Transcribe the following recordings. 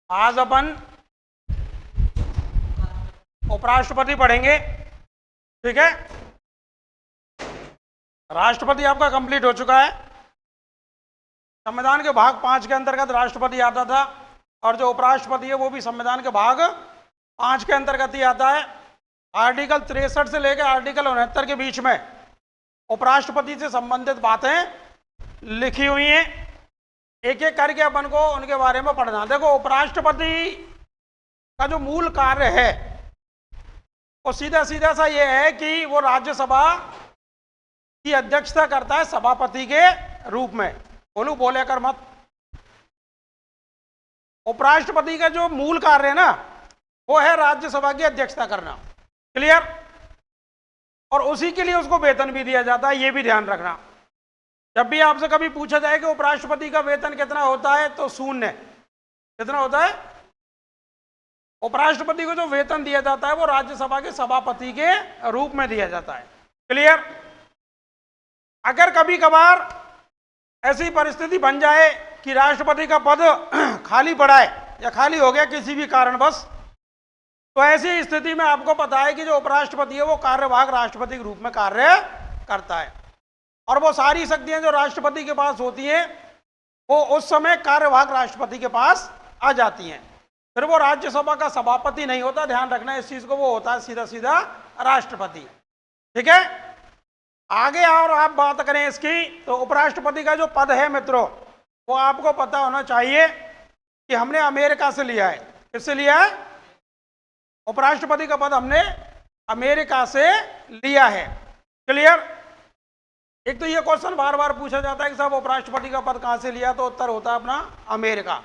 आज अपन उपराष्ट्रपति पढ़ेंगे। ठीक है, राष्ट्रपति आपका कंप्लीट हो चुका है। संविधान के भाग 5 के अंतर्गत राष्ट्रपति आता था और जो उपराष्ट्रपति है वो भी संविधान के भाग 5 के अंतर्गत ही आता है। आर्टिकल 63 से लेकर आर्टिकल 69 के बीच में उपराष्ट्रपति से संबंधित बातें लिखी हुई हैं। एक एक करके अपन को उनके बारे में पढ़ना। देखो, उपराष्ट्रपति का जो मूल कार्य है वो सीधा सीधा सा ये है कि वो राज्यसभा की अध्यक्षता करता है सभापति के रूप में। बोलू, बोले कर मत। उपराष्ट्रपति का जो मूल कार्य है ना वो है राज्यसभा की अध्यक्षता करना। क्लियर? और उसी के लिए उसको वेतन भी दिया जाता है, ये भी ध्यान रखना। जब भी आपसे कभी पूछा जाए कि उपराष्ट्रपति का वेतन कितना होता है तो शून्य। कितना होता है? उपराष्ट्रपति को जो वेतन दिया जाता है वो राज्यसभा के सभापति के रूप में दिया जाता है। क्लियर? अगर कभी कभार ऐसी परिस्थिति बन जाए कि राष्ट्रपति का पद खाली पड़ा है या खाली हो गया किसी भी कारणवश, तो ऐसी स्थिति में आपको पता है कि जो उपराष्ट्रपति है वो कार्यवाहक राष्ट्रपति के रूप में कार्य करता है और वो सारी शक्तियां जो राष्ट्रपति के पास होती हैं वो उस समय कार्यवाहक राष्ट्रपति के पास आ जाती हैं। फिर वो राज्यसभा का सभापति नहीं होता, ध्यान रखना इस चीज को, वो होता है सीधा सीधा राष्ट्रपति। ठीक है, आगे और आप बात करें इसकी तो उपराष्ट्रपति का जो पद है मित्रों वो आपको पता होना चाहिए कि हमने अमेरिका से लिया है। किससे लिया है? उपराष्ट्रपति का पद हमने अमेरिका से लिया है। क्लियर? एक तो ये क्वेश्चन बार बार पूछा जाता है कि साहब उपराष्ट्रपति का पद कहां से लिया, तो उत्तर होता है अपना अमेरिका।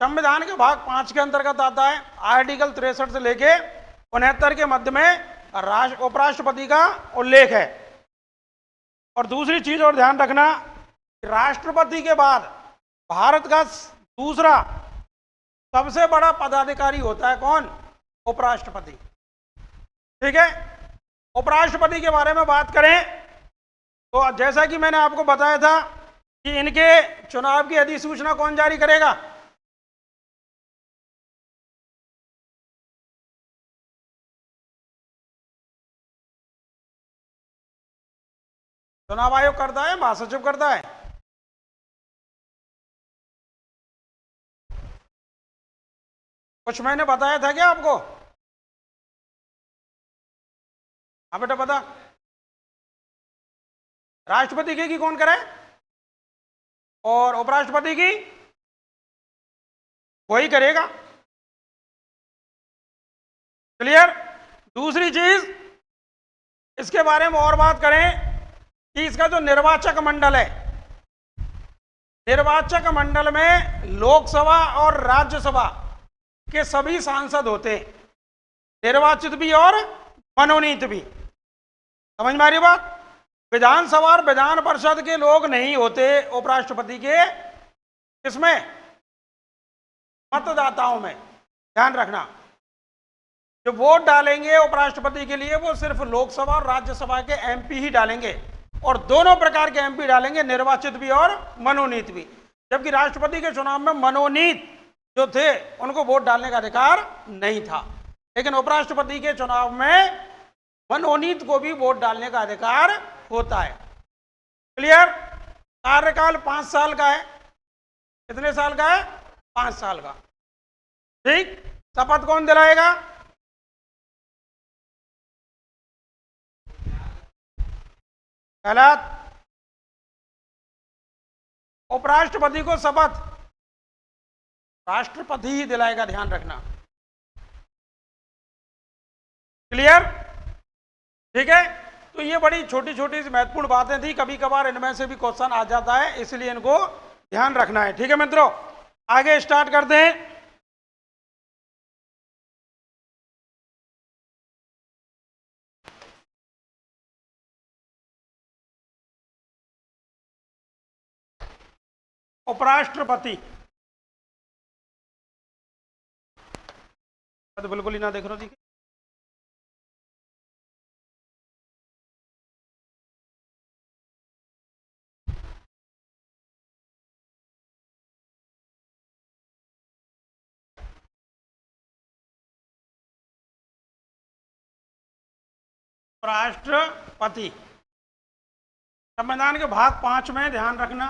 संविधान के भाग 5 के अंतर्गत आता है। आर्टिकल 63 से लेके 69 के मध्य में उपराष्ट्रपति का उल्लेख है। और दूसरी चीज और ध्यान रखना, राष्ट्रपति के बाद भारत का दूसरा सबसे बड़ा पदाधिकारी होता है कौन? उपराष्ट्रपति। ठीक है, उपराष्ट्रपति के बारे में बात करें तो जैसा कि मैंने आपको बताया था कि इनके चुनाव की अधिसूचना कौन जारी करेगा? चुनाव आयोग करता है, महासचिव करता है। कुछ मैंने बताया था क्या आपको? हाँ बेटा बता। राष्ट्रपति की कौन करे और उपराष्ट्रपति की वही करेगा। क्लियर? दूसरी चीज इसके बारे में और बात करें कि इसका जो निर्वाचक मंडल है, निर्वाचक मंडल में लोकसभा और राज्यसभा के सभी सांसद होते हैं, निर्वाचित भी और मनोनीत भी। समझ में आ रही बात? विधानसभा और विधान परिषद के लोग नहीं होते उपराष्ट्रपति के किसमें? मतदाताओं में। ध्यान रखना, जो वोट डालेंगे उपराष्ट्रपति के लिए वो सिर्फ लोकसभा और राज्यसभा के एमपी ही डालेंगे और दोनों प्रकार के एमपी डालेंगे, निर्वाचित भी और मनोनीत भी। जबकि राष्ट्रपति के चुनाव में मनोनीत जो थे उनको वोट डालने का अधिकार नहीं था, लेकिन उपराष्ट्रपति के चुनाव में मनोनीत को भी वोट डालने का अधिकार होता है। क्लियर? कार्यकाल 5 साल का है। कितने साल का है? 5 साल का। ठीक, शपथ कौन दिलाएगा? गलत। उपराष्ट्रपति को शपथ राष्ट्रपति ही दिलाएगा, ध्यान रखना। क्लियर? ठीक है, तो ये बड़ी छोटी छोटी सी महत्वपूर्ण बातें थी, कभी कभार इनमें से भी क्वेश्चन आ जाता है, इसलिए इनको ध्यान रखना है। ठीक है मित्रों, आगे स्टार्ट करते हैं। उपराष्ट्रपति तो बिल्कुल ही ना देख रहा हूं। उपराष्ट्रपति। संविधान के भाग 5 में ध्यान रखना।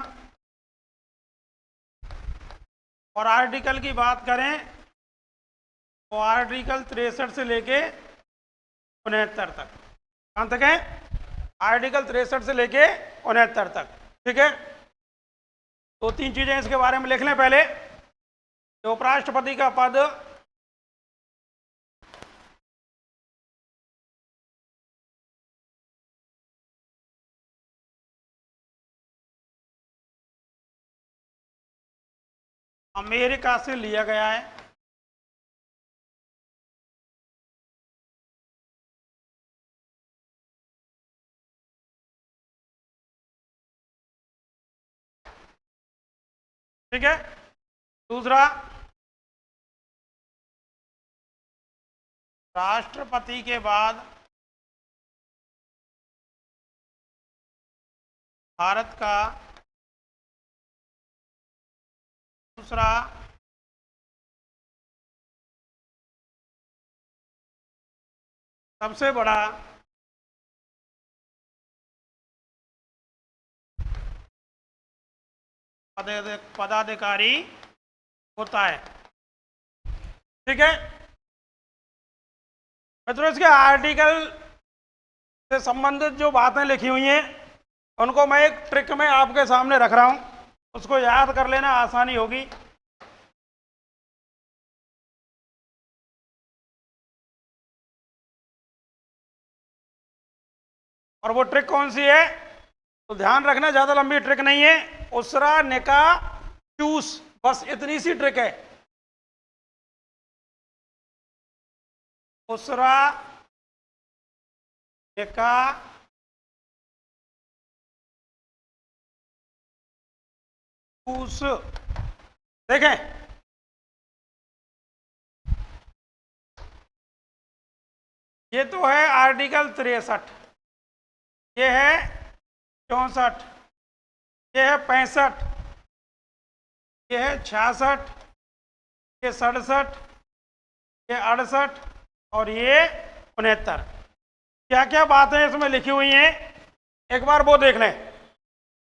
और आर्टिकल की बात करें तो आर्टिकल 63 से लेके 69 तक। कहाँ तक है? आर्टिकल 63 से लेके 69 तक। ठीक है, दो तीन चीजें इसके बारे में लिख लें पहले। उपराष्ट्रपति का पद अमेरिका से लिया गया है। ठीक है, दूसरा, राष्ट्रपति के बाद भारत का दूसरा सबसे बड़ा पदाधिकारी होता है। ठीक है मित्रों, इसके आर्टिकल से संबंधित जो बातें लिखी हुई हैं उनको मैं एक ट्रिक में आपके सामने रख रहा हूं, उसको याद कर लेना, आसानी होगी। और वो ट्रिक कौन सी है तो ध्यान रखना, ज्यादा लंबी ट्रिक नहीं है। उसरा निका चूस, बस इतनी सी ट्रिक है। उसरा निका चूस। देखें, ये तो है आर्टिकल 63, ये है 64, ये है 65, ये है 66, ये 67, ये 68 और ये 69। क्या क्या बातें इसमें लिखी हुई हैं एक बार वो देख लें।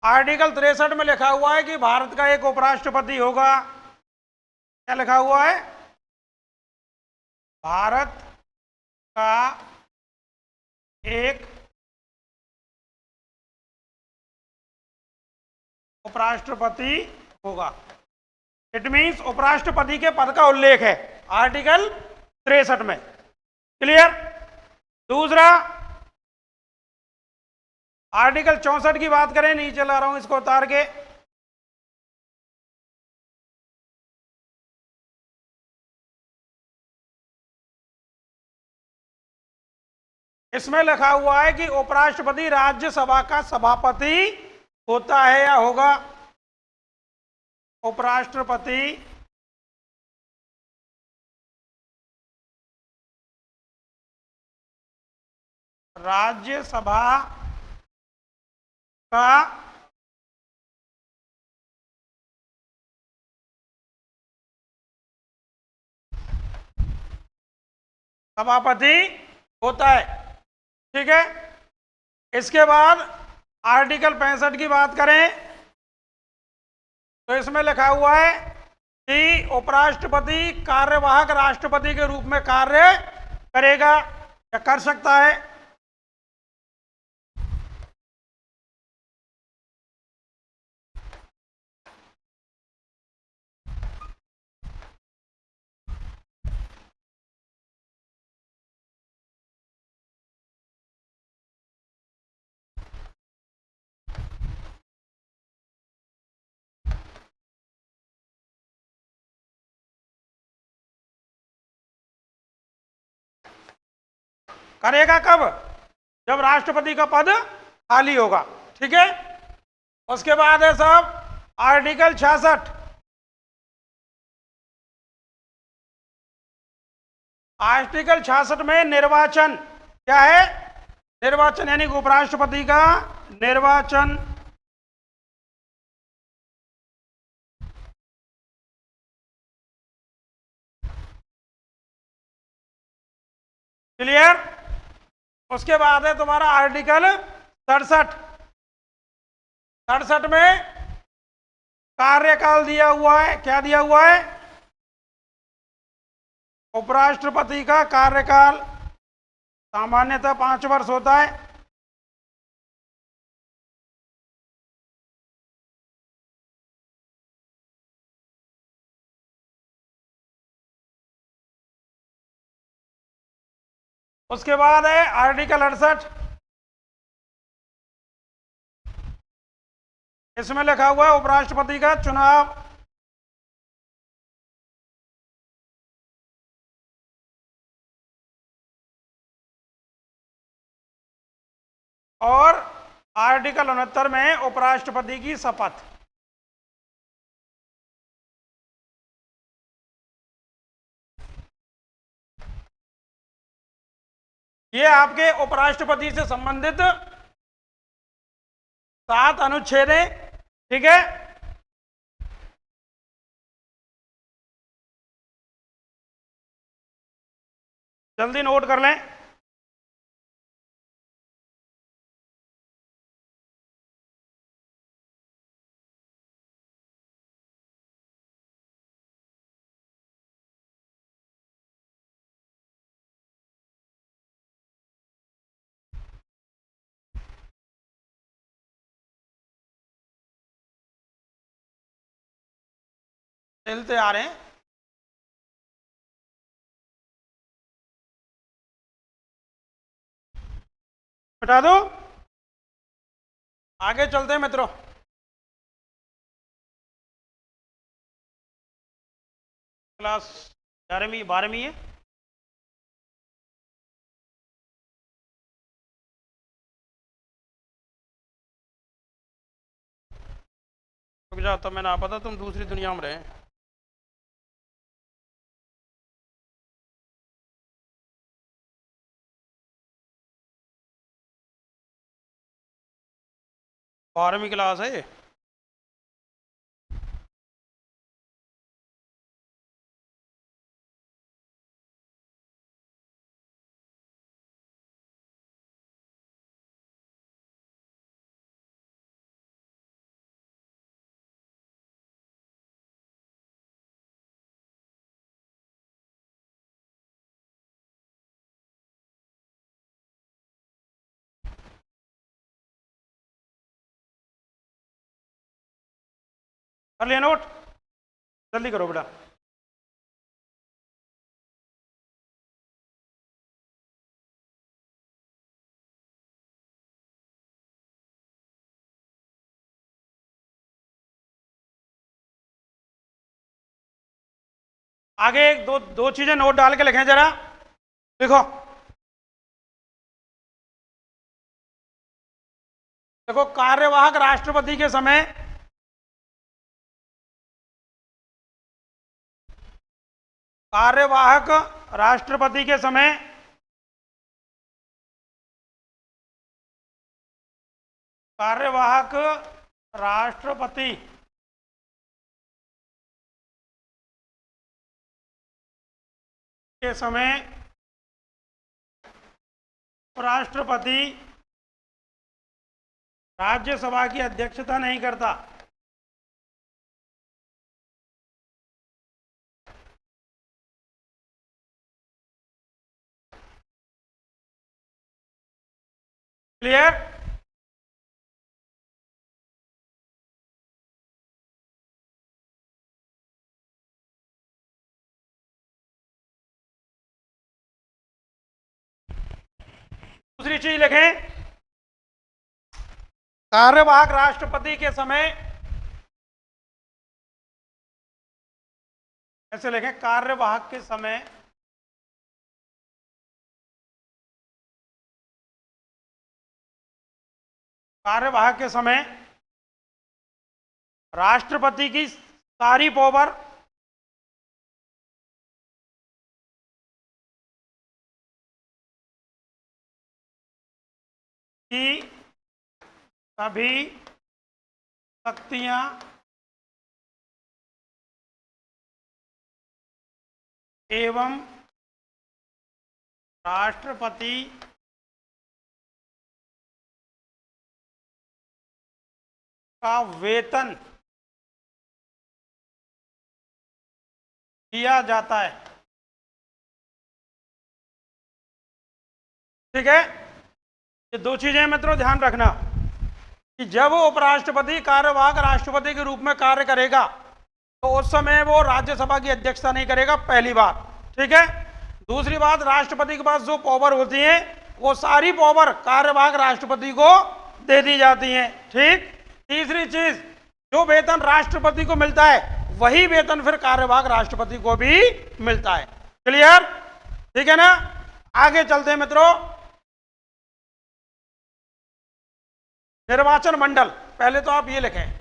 आर्टिकल 63 में लिखा हुआ है कि भारत का एक उपराष्ट्रपति होगा। क्या लिखा हुआ है? भारत का एक उपराष्ट्रपति होगा। इट मीन्स उपराष्ट्रपति के पद का उल्लेख है आर्टिकल 63 में। क्लियर? दूसरा, आर्टिकल 64 की बात करें, नीचे ला रहा हूं इसको उतार के। इसमें लिखा हुआ है कि उपराष्ट्रपति राज्यसभा का सभापति होता है या होगा। उपराष्ट्रपति राज्यसभा का सभापति होता है। ठीक है, इसके बाद आर्टिकल 65 की बात करें तो इसमें लिखा हुआ है कि उपराष्ट्रपति कार्यवाहक राष्ट्रपति के रूप में कार्य करेगा या कर सकता है। करेगा कब? जब राष्ट्रपति का पद खाली होगा। ठीक है, उसके बाद है साहब आर्टिकल 66। आर्टिकल 66 में निर्वाचन क्या है? निर्वाचन यानी उपराष्ट्रपति का निर्वाचन। क्लियर? उसके बाद है तुम्हारा आर्टिकल 67। 67 में कार्यकाल दिया हुआ है। क्या दिया हुआ है? उपराष्ट्रपति का कार्यकाल सामान्यतः 5 वर्ष होता है। उसके बाद है आर्टिकल 68। इसमें लिखा हुआ है उपराष्ट्रपति का चुनाव और आर्टिकल 69 में उपराष्ट्रपति की शपथ। ये आपके उपराष्ट्रपति से संबंधित 7 अनुच्छेद हैं। ठीक है, जल्दी नोट कर लें। चलते आ रहे हैं। हटा दो, आगे चलते हैं मित्रों। क्लास 11वीं 12वीं है। रुक जाओ, तो मैंने पता तुम दूसरी दुनिया में रहे। बारहवीं क्लास है ये। कर लिया नोट? जल्दी करो बेटा। आगे एक दो चीजें नोट डाल के लिखें जरा। देखो देखो, कार्यवाहक राष्ट्रपति के समय कार्यवाहक राष्ट्रपति के समय कार्यवाहक राष्ट्रपति के समय उपराष्ट्रपति राज्यसभा की अध्यक्षता नहीं करता। क्लियर? दूसरी चीज लिखें, कार्यवाहक राष्ट्रपति के समय, ऐसे लिखें, कार्यवाहक के समय राष्ट्रपति की सारी पावर की सभी शक्तियां एवं राष्ट्रपति का वेतन दिया जाता है। ठीक है, ये दो चीजें मित्रों ध्यान रखना कि जब उपराष्ट्रपति कार्यवाहक राष्ट्रपति के रूप में कार्य करेगा तो उस समय वो राज्यसभा की अध्यक्षता नहीं करेगा, पहली बात। ठीक है, दूसरी बात, राष्ट्रपति के पास जो पावर होती है वो सारी पावर कार्यवाहक राष्ट्रपति को दे दी जाती है। ठीक, तीसरी चीज, जो वेतन राष्ट्रपति को मिलता है वही वेतन फिर कार्यवाहक राष्ट्रपति को भी मिलता है। क्लियर? ठीक है ना, आगे चलते हैं मित्रों। निर्वाचन मंडल, पहले तो आप ये लिखें,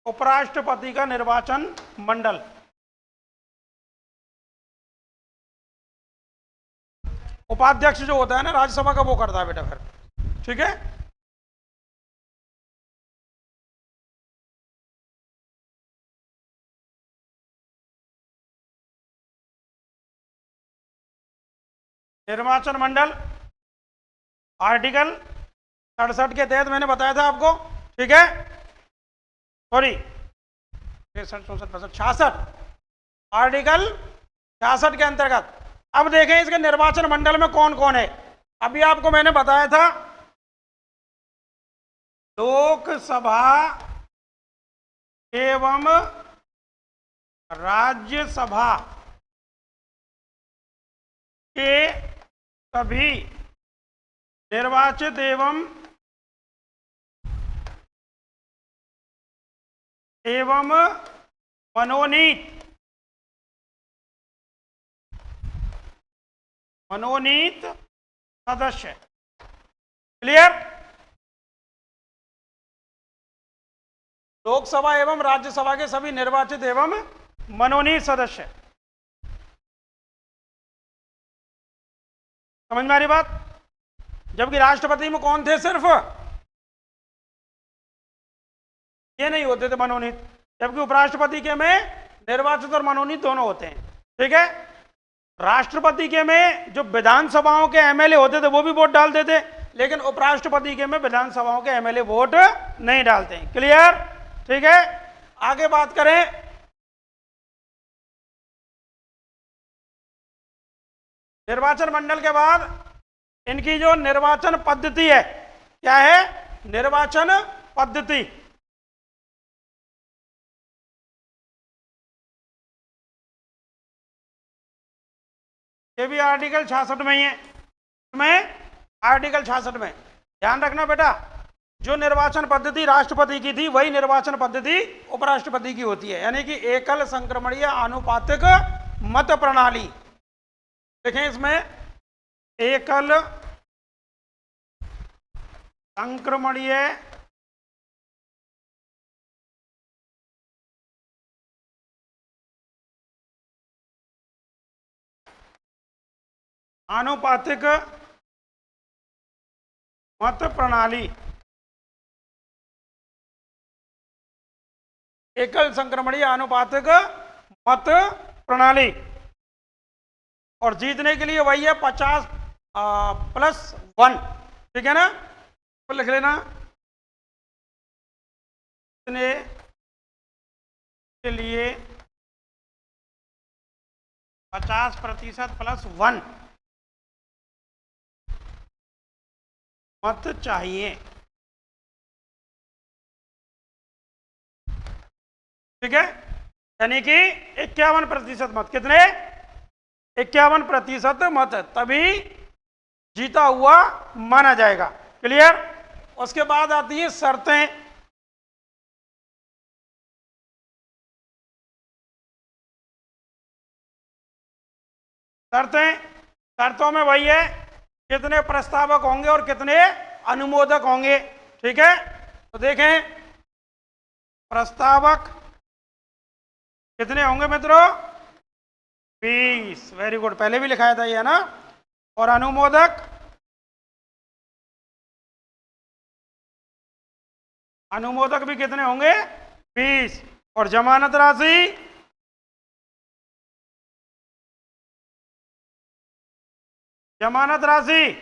उपराष्ट्रपति का निर्वाचन मंडल। उपाध्यक्ष जो होता है ना राज्यसभा का, वो करता है बेटा फिर। ठीक है, निर्वाचन मंडल आर्टिकल 67 के तहत मैंने बताया था आपको। ठीक है, सॉरी 66 आर्टिकल 66 के अंतर्गत। अब देखें इसके निर्वाचन मंडल में कौन कौन है। अभी आपको मैंने बताया था लोकसभा एवं राज्यसभा के सभी निर्वाचित एवं मनोनीत सदस्य। क्लियर? लोकसभा एवं राज्यसभा के सभी निर्वाचित एवं मनोनीत सदस्य। समझ में आ रही बात? जबकि राष्ट्रपति में कौन थे, सिर्फ ये नहीं होते थे मनोनीत, जबकि उपराष्ट्रपति के में निर्वाचित और मनोनीत दोनों होते हैं। ठीक है, राष्ट्रपति के में जो विधानसभाओं के एमएलए होते थे वो भी वोट डालते थे, लेकिन उपराष्ट्रपति के में विधानसभाओं के एमएलए वोट नहीं डालते हैं। क्लियर? ठीक है, आगे बात करें। निर्वाचन मंडल के बाद इनकी जो निर्वाचन पद्धति है, क्या है? निर्वाचन पद्धति। ये भी आर्टिकल 66 में ही है। में आर्टिकल 66 में ध्यान रखना बेटा, जो निर्वाचन पद्धति राष्ट्रपति की थी वही निर्वाचन पद्धति उपराष्ट्रपति की होती है, यानी कि एकल संक्रमणीय आनुपातिक मत प्रणाली। देखें इसमें एकल संक्रमणीय आनुपातिक मत प्रणाली। एकल संक्रमणीय आनुपातिक मत प्रणाली, और जीतने के लिए वही है 50+1। ठीक है ना, तो लिख लेना, जीतने के लिए 50%+1 मत चाहिए। ठीक है, यानी कि 51% मत, कितने? 51% मत, तभी जीता हुआ माना जाएगा। क्लियर? उसके बाद आती है शर्तें। शर्तों में वही है, कितने प्रस्तावक होंगे और कितने अनुमोदक होंगे। ठीक है, तो देखें प्रस्तावक कितने होंगे मित्रों? 20। वेरी गुड, पहले भी लिखाया था ये, है ना। और अनुमोदक भी कितने होंगे? 20। और जमानत राशि जमानत राशि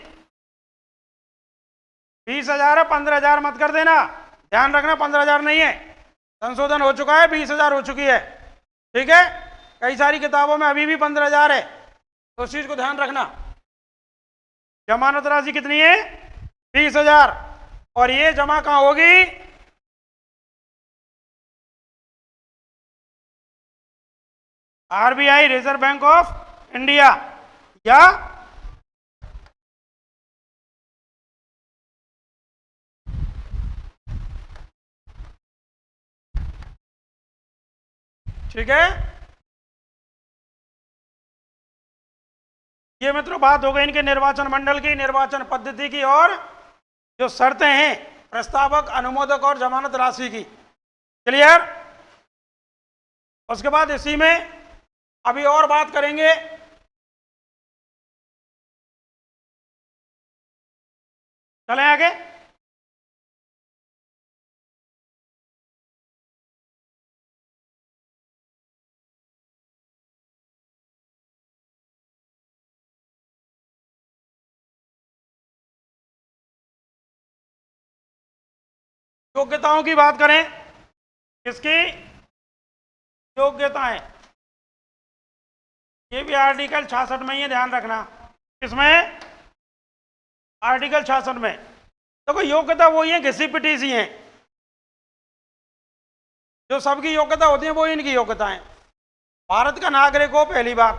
20,000 है, 15,000 मत कर देना, ध्यान रखना 15,000 नहीं है, संशोधन हो चुका है, 20,000 हो चुकी है। ठीक है, कई सारी किताबों में अभी भी 15,000 है, तो उस चीज को ध्यान रखना। जमानत राशि कितनी है? 20,000। और ये जमा कहां होगी? RBI, reserve bank of India, या ठीक है। ये मित्रों बात हो गई इनके निर्वाचन मंडल की, निर्वाचन पद्धति की, और जो शर्तें हैं प्रस्तावक, अनुमोदक और जमानत राशि की। क्लियर? उसके बाद इसी में अभी और बात करेंगे। चलें आगे। योग्यताओं की बात करें, किसकी योग्यताएं? ये भी आर्टिकल 66 में ही है, ध्यान रखना। किसमें? आर्टिकल 66 में। तो कोई योग्यता वही है, घिसी पिटी सी है, जो सबकी योग्यता होती है वो इनकी योग्यताएं। भारत का नागरिक हो, पहली बात।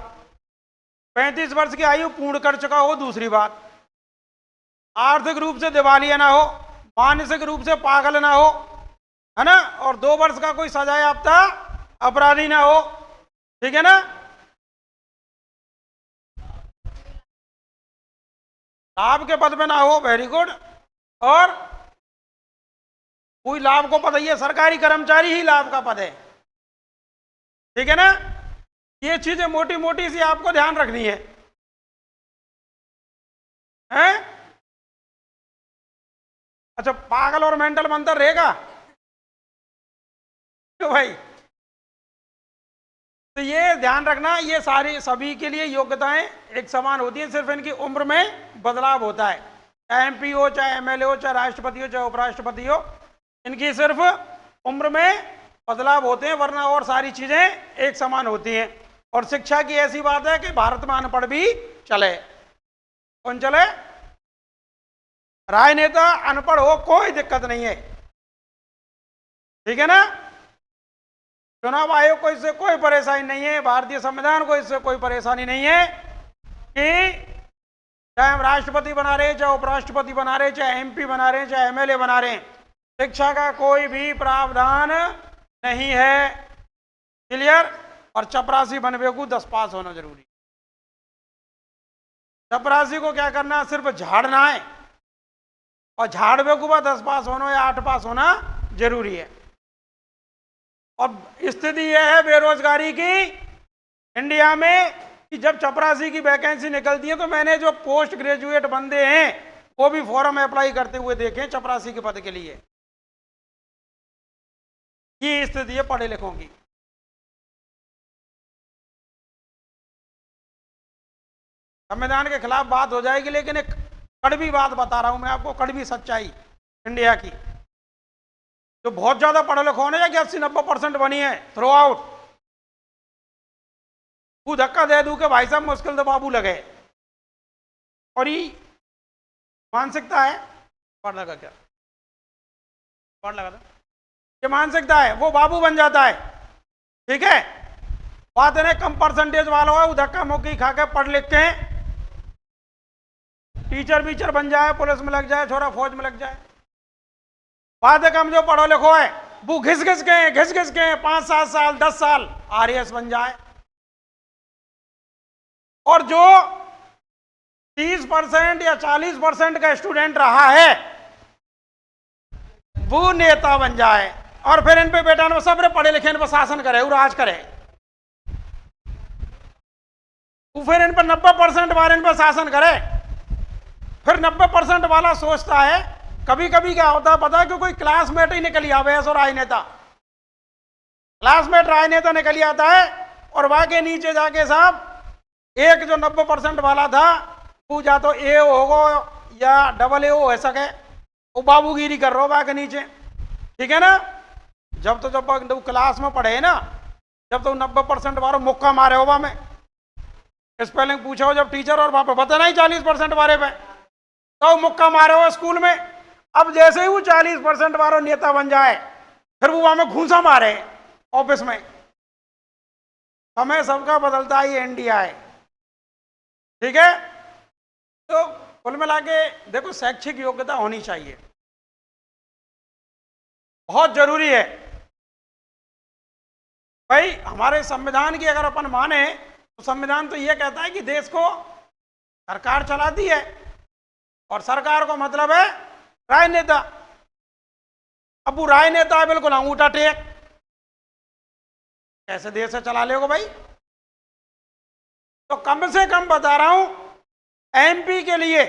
35 वर्ष की आयु पूर्ण कर चुका हो, दूसरी बात। आर्थिक रूप से दिवालिया ना हो, मानसिक रूप से पागल ना हो, है ना, और 2 वर्ष का कोई सजा याफ्ता अपराधी ना हो। ठीक है ना? लाभ के पद में ना हो, वेरी गुड। और कोई लाभ को पद, ये सरकारी कर्मचारी ही लाभ का पद है। ठीक है ना? ये चीजें मोटी मोटी सी आपको ध्यान रखनी है, हैं? अच्छा, पागल और मेंटल में अंतर रहेगा तो भाई, तो ये ध्यान रखना, ये सारी सभी के लिए योग्यताएं एक समान होती हैं, सिर्फ इनकी उम्र में बदलाव होता है। चाहे एमपी हो, चाहे एमएलए हो, चाहे राष्ट्रपति हो, चाहे उपराष्ट्रपति हो, इनकी सिर्फ उम्र में बदलाव होते हैं, वरना और सारी चीजें एक समान होती हैं। और शिक्षा की ऐसी बात है कि भारत में अनपढ़ भी चले। कौन चले? राजनेता अनपढ़ हो, कोई दिक्कत नहीं है। ठीक है ना? चुनाव आयोग को इससे कोई परेशानी नहीं है, भारतीय संविधान को इससे कोई परेशानी नहीं है कि चाहे हम राष्ट्रपति बना रहे, चाहे उपराष्ट्रपति बना रहे, चाहे एमपी बना रहे, चाहे एमएलए बना रहे, शिक्षा का कोई भी प्रावधान नहीं है। क्लियर? और चपरासी बनवे को 10 पास होना जरूरी। चपरासी को क्या करना? सिर्फ झाड़ना है, और झाड़वे को 10 पास होना या 8 पास होना जरूरी है। और स्थिति यह है बेरोजगारी की इंडिया में कि जब चपरासी की वैकेंसी निकलती है तो मैंने जो पोस्ट ग्रेजुएट बंदे हैं वो भी फॉर्म अप्लाई करते हुए देखे चपरासी के पद के लिए। ये स्थिति है पढ़े लिखों की। संविधान के खिलाफ बात हो जाएगी, लेकिन एक कड़वी बात बता रहा हूं मैं आपको, कड़वी सच्चाई इंडिया की। जो बहुत ज्यादा पढ़े लिखे होने कि 80-90% बनी है थ्रू आउट, वो धक्का दे दूं कि भाई साहब मुश्किल तो बाबू लगे। और ये मानसिकता है, पढ़ लगा क्या? पढ़ लगा था, ये मानसिकता है, वो बाबू बन जाता है। ठीक है? बात है कम परसेंटेज वाला है, वो धक्का मुक्की खा के पढ़ लिख के टीचर बीचर बन जाए, पुलिस में लग जाए, छोरा फौज में लग जाए। बात है कम जो पढ़ो लिखो है वो घिस घिस के 5-7 साल 10 साल आरएएस बन जाए। और जो 30% या 40% का स्टूडेंट रहा है वो नेता बन जाए, और फिर इन पे बेटा ने सब पढ़े लिखे इन पर शासन करे, वो राज करे। वो फिर इन पर 90% वाले इन पर शासन करे। फिर 90% वाला सोचता है, कभी कभी क्या होता है पता है कि कोई क्लासमेट ही निकल आवे ऐसा राजनेता, क्लासमेट राजनेता निकल आता है, और वहां के नीचे जाके साहब एक जो 90% वाला था वो या तो ए होगा या AA हो सके, वो बाबूगिरी कर रहा हो वहां के नीचे। ठीक है ना। जब क्लास में पढ़े ना, जब तो 90% वालों मुक्का मारे होगा में स्पेलिंग पूछा हो जब टीचर और वहां पे बता नहीं 40% वाले पे तो मुक्का मारे हो स्कूल में। अब जैसे ही वो 40% वालों नेता बन जाए फिर वो वहां में घूसा मारे ऑफिस में। समय सबका बदलता ही इंडिया है, ठीक है। तो कुल मिला के देखो, शैक्षिक योग्यता होनी चाहिए, बहुत जरूरी है भाई। हमारे संविधान की अगर अपन माने तो संविधान तो यह कहता है कि देश को सरकार चलाती है और सरकार को मतलब है राजनेता। अब वो राजनेता है बिल्कुल अंगूठा टेक, कैसे देश से चला लेगा भाई। तो कम से कम बता रहा हूं, एमपी के लिए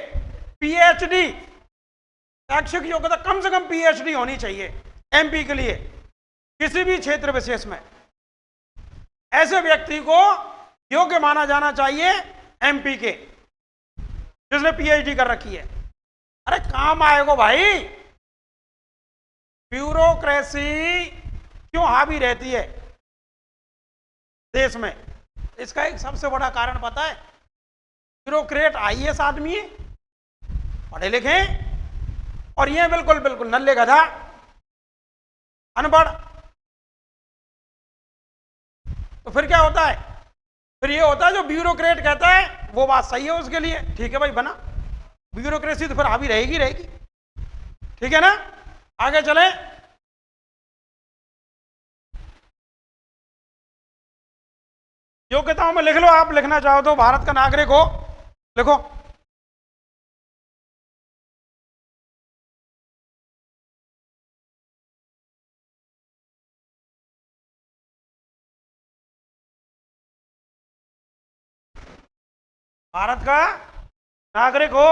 पीएचडी शैक्षिक योग्यता कम से कम पीएचडी होनी चाहिए एमपी के लिए, किसी भी क्षेत्र विशेष में ऐसे व्यक्ति को योग्य माना जाना चाहिए एमपी के, जिसने पीएचडी कर रखी है। अरे काम आएगा भाई। ब्यूरोक्रेसी क्यों हावी रहती है देश में, इसका एक सबसे बड़ा कारण पता है? ब्यूरोक्रेट आईएएस आदमी है, पढ़े लिखे, और ये बिल्कुल बिल्कुल नल्ले गधा अनपढ़। तो फिर क्या होता है? फिर ये होता है जो ब्यूरोक्रेट कहता है वो बात सही है उसके लिए, ठीक है भाई बना। ब्यूरोक्रेसी तो फिर हावी रहेगी रहेगी, ठीक है ना। आगे चले। योग्यताओं में लिख लो, आप लिखना चाहो तो भारत का नागरिक हो लिखो। भारत का नागरिक हो,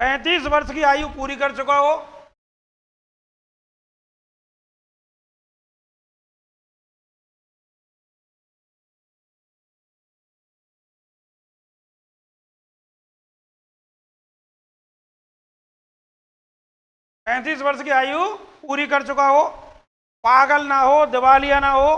35 वर्ष की आयु पूरी कर चुका हो, पूरी कर चुका हो, पागल ना हो, दिवालिया ना हो,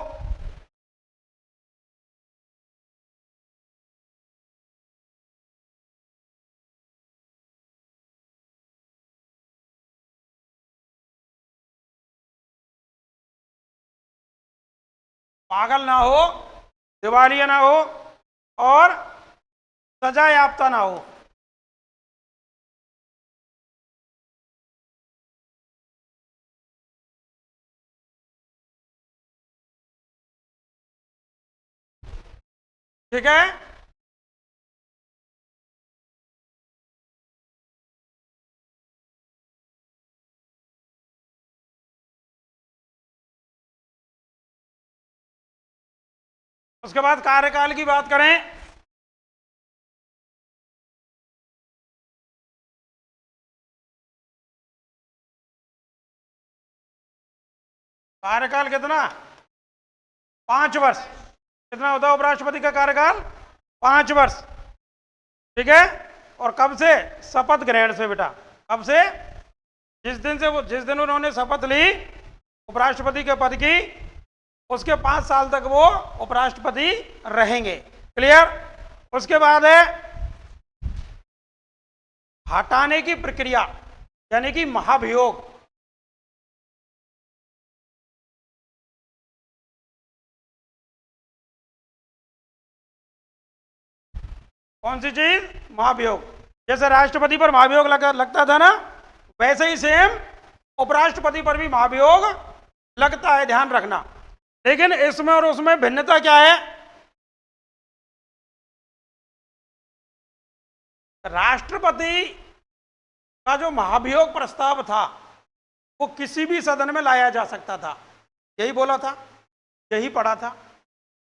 पागल ना हो, दिवालिया ना हो और सजा याफ्ता ना हो। ठीक है। उसके बाद कार्यकाल की बात करें, कार्यकाल कितना? 5 वर्ष। कितना होता है उपराष्ट्रपति का कार्यकाल? 5 वर्ष, ठीक है। और कब से? शपथ ग्रहण से बेटा। कब से? जिस दिन उन्होंने शपथ ली उपराष्ट्रपति के पद की, उसके 5 साल तक वो उपराष्ट्रपति रहेंगे। क्लियर? उसके बाद है हटाने की प्रक्रिया, यानी कि महाभियोग। कौन सी चीज? महाभियोग। जैसे राष्ट्रपति पर महाभियोग लगता था ना, वैसे ही सेम उपराष्ट्रपति पर भी महाभियोग लगता है, ध्यान रखना। लेकिन इसमें और उसमें भिन्नता क्या है? राष्ट्रपति का जो महाभियोग प्रस्ताव था वो किसी भी सदन में लाया जा सकता था, यही बोला था, यही पढ़ा था।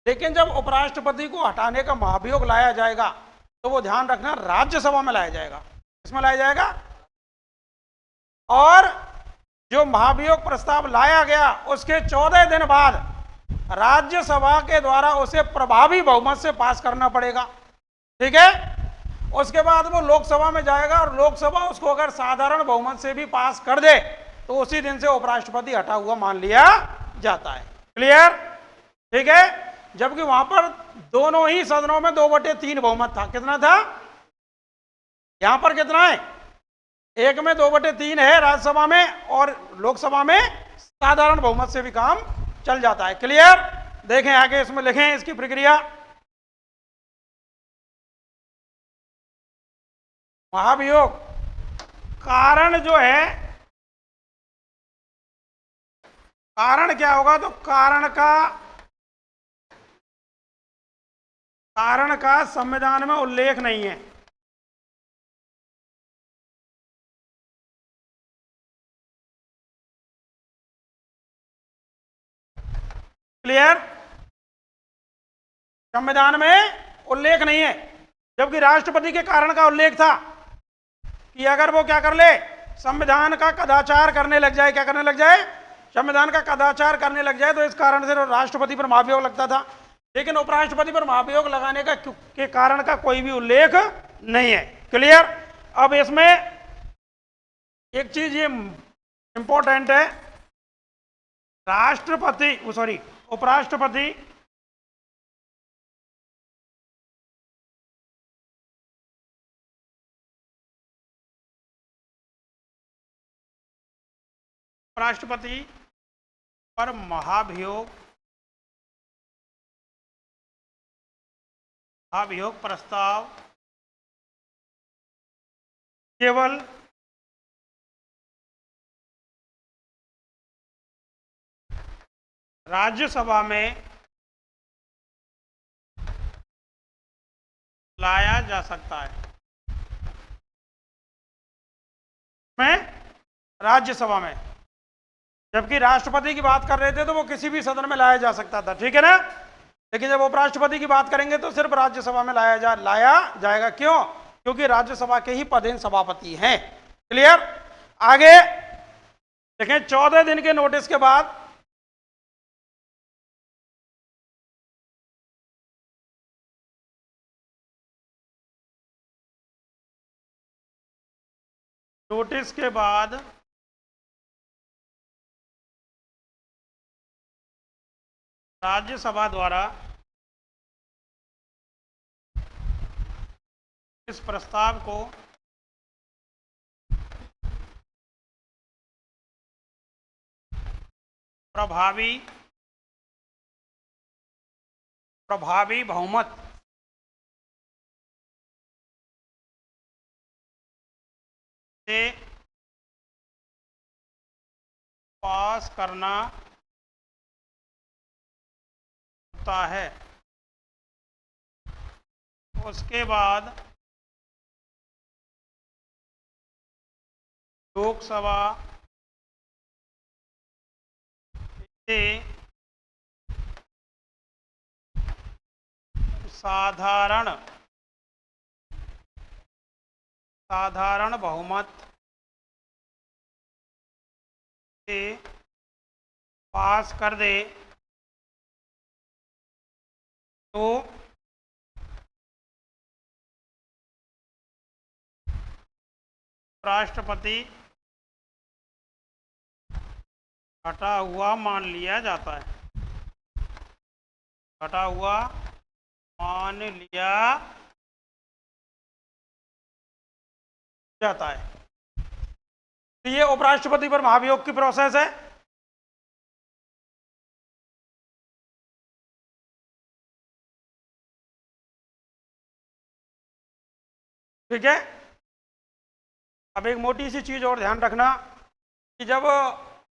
लेकिन जब उपराष्ट्रपति को हटाने का महाभियोग लाया जाएगा तो वो ध्यान रखना राज्यसभा में लाया जाएगा। किसमें लाया जाएगा? और जो महाभियोग प्रस्ताव लाया गया उसके 14 दिन बाद राज्यसभा के द्वारा उसे प्रभावी बहुमत से पास करना पड़ेगा, ठीक है। उसके बाद वो लोकसभा में जाएगा और लोकसभा उसको अगर साधारण बहुमत से भी पास कर दे तो उसी दिन से उपराष्ट्रपति हटा हुआ मान लिया जाता है। क्लियर? ठीक है। जबकि वहां पर दोनों ही सदनों में 2/3 बहुमत था। कितना था? यहां पर कितना है? एक में 2/3 है राज्यसभा में, और लोकसभा में साधारण बहुमत से भी काम चल जाता है। क्लियर? देखें आगे इसमें लिखें इसकी प्रक्रिया। महाभियोग कारण जो है, कारण क्या होगा? तो कारण का संविधान में उल्लेख नहीं है। क्लियर? संविधान में उल्लेख नहीं है, जबकि राष्ट्रपति के कारण का उल्लेख था कि अगर वो क्या कर ले, संविधान का कदाचार करने लग जाए, क्या करने लग जाए? संविधान का कदाचार करने लग जाए, तो इस कारण से राष्ट्रपति पर महाभियोग लगता था। लेकिन उपराष्ट्रपति पर महाभियोग लगाने का के कारण का कोई भी उल्लेख नहीं है। क्लियर? अब इसमें एक चीज ये इंपॉर्टेंट है, उपराष्ट्रपति पर महाभियोग प्रस्ताव केवल राज्यसभा में लाया जा सकता है। राज्यसभा में, जबकि राष्ट्रपति की बात कर रहे थे तो वो किसी भी सदन में लाया जा सकता था। ठीक है ना? लेकिन जब उपराष्ट्रपति की बात करेंगे तो सिर्फ राज्यसभा में लाया जाएगा। क्यों? क्योंकि राज्यसभा के ही पदेन सभापति हैं। क्लियर? आगे देखें, 14 दिन के नोटिस के बाद राज्यसभा द्वारा इस प्रस्ताव को प्रभावी बहुमत से पास करना होता है। उसके बाद लोकसभा से साधारण बहुमत से पास कर दे तो राष्ट्रपति हटा हुआ मान लिया जाता है। हटा हुआ मान लिया जाता है। तो ये उपराष्ट्रपति पर महाभियोग की प्रोसेस है। ठीक है? अब एक मोटी सी चीज और ध्यान रखना कि जब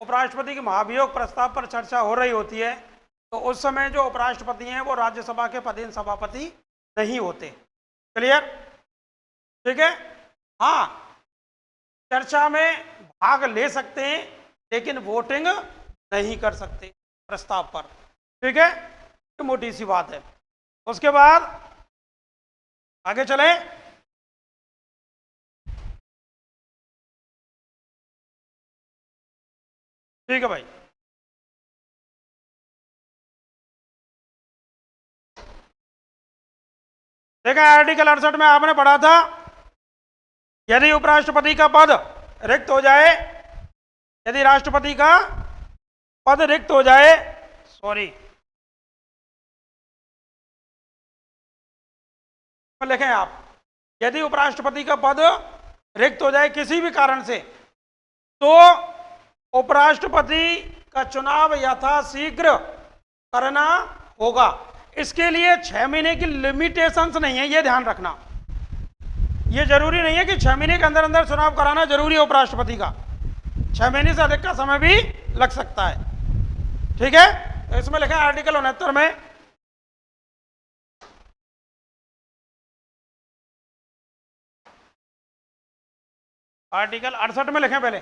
उपराष्ट्रपति के महाभियोग प्रस्ताव पर चर्चा हो रही होती है तो उस समय जो उपराष्ट्रपति हैं वो राज्यसभा के पदेन सभापति नहीं होते। क्लियर? ठीक है? हाँ, चर्चा में भाग ले सकते हैं लेकिन वोटिंग नहीं कर सकते प्रस्ताव पर। ठीक है? ये मोटी सी बात है। उसके बाद आगे चलें। ठीक है भाई। देखा, आर्टिकल 68 में आपने पढ़ा था, यदि उपराष्ट्रपति का पद रिक्त हो जाए, यदि राष्ट्रपति का पद रिक्त हो जाए, सॉरी लिखें आप, यदि उपराष्ट्रपति का पद रिक्त हो जाए किसी भी कारण से, तो उपराष्ट्रपति का चुनाव यथाशीघ्र करना होगा। इसके लिए 6 महीने की लिमिटेशंस नहीं है, ये ध्यान रखना। ये जरूरी नहीं है कि 6 महीने के अंदर अंदर चुनाव कराना जरूरी है उपराष्ट्रपति का, 6 महीने से अधिक का समय भी लग सकता है। ठीक है, तो इसमें लिखा है आर्टिकल 69 में, आर्टिकल 68 में लिखें पहले,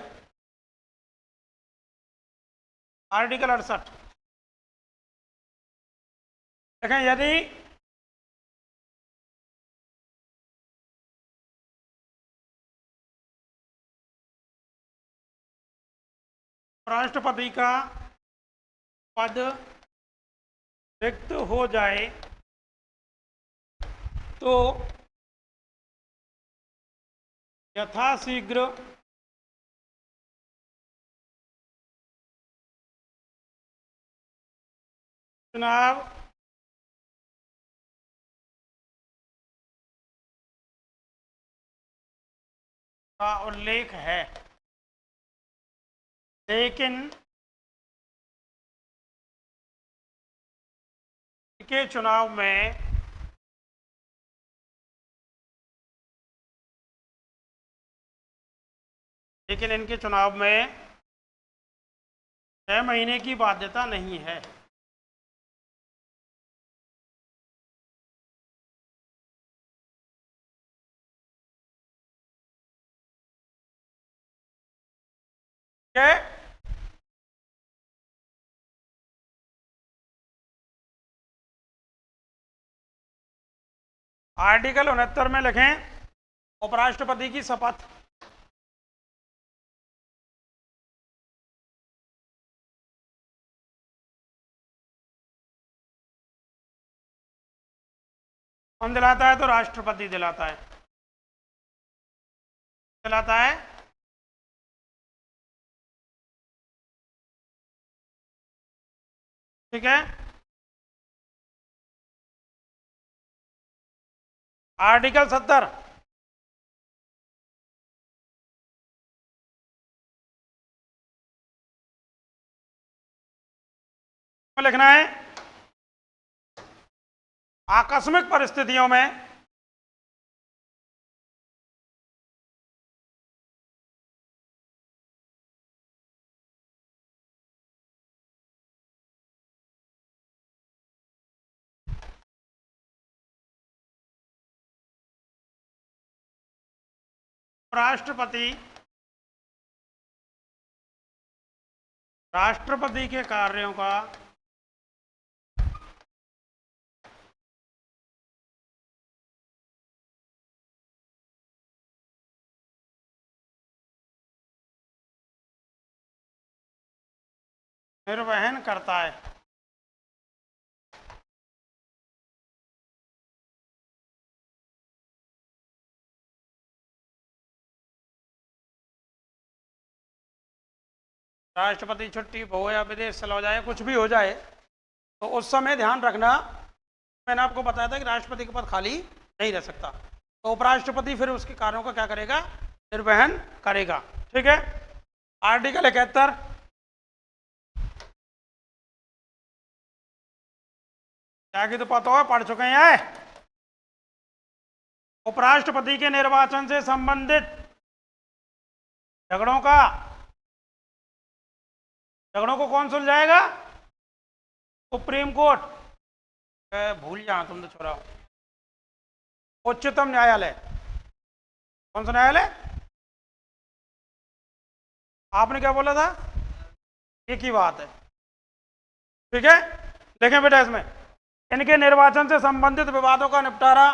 आर्टिकल 68 देखें, यदि राष्ट्रपति का पद रिक्त हो जाए तो यथाशीघ्र चुनाव का उल्लेख है, लेकिन के चुनाव में इनके चुनाव में 6 महीने की बाध्यता नहीं है। आर्टिकल 69 में लिखें, उपराष्ट्रपति की शपथ। कौन दिलाता है? तो राष्ट्रपति दिलाता है, दिलाता है। ठीक है, आर्टिकल 70 में लिखना है, आकस्मिक परिस्थितियों में राष्ट्रपति के कार्यों का निर्वहन करता है। राष्ट्रपति छुट्टी हो या विदेश चला जाए, कुछ भी हो जाए, तो उस समय ध्यान रखना, मैंने आपको बताया था कि राष्ट्रपति के पद खाली नहीं रह सकता, तो उपराष्ट्रपति फिर उसके कार्यों का क्या करेगा? निर्वहन करेगा। ठीक है, आर्टिकल 71 क्या की तो पता हो, पढ़ चुके हैं। उपराष्ट्रपति के निर्वाचन से संबंधित झगड़ों को कौन सुलझाएगा? सुप्रीम कोर्ट, भूल जाओ तुम तो छोड़ा, उच्चतम न्यायालय। कौन सा न्यायालय? आपने क्या बोला था? एक ही बात है। ठीक है, देखें बेटा, इसमें इनके निर्वाचन से संबंधित विवादों का निपटारा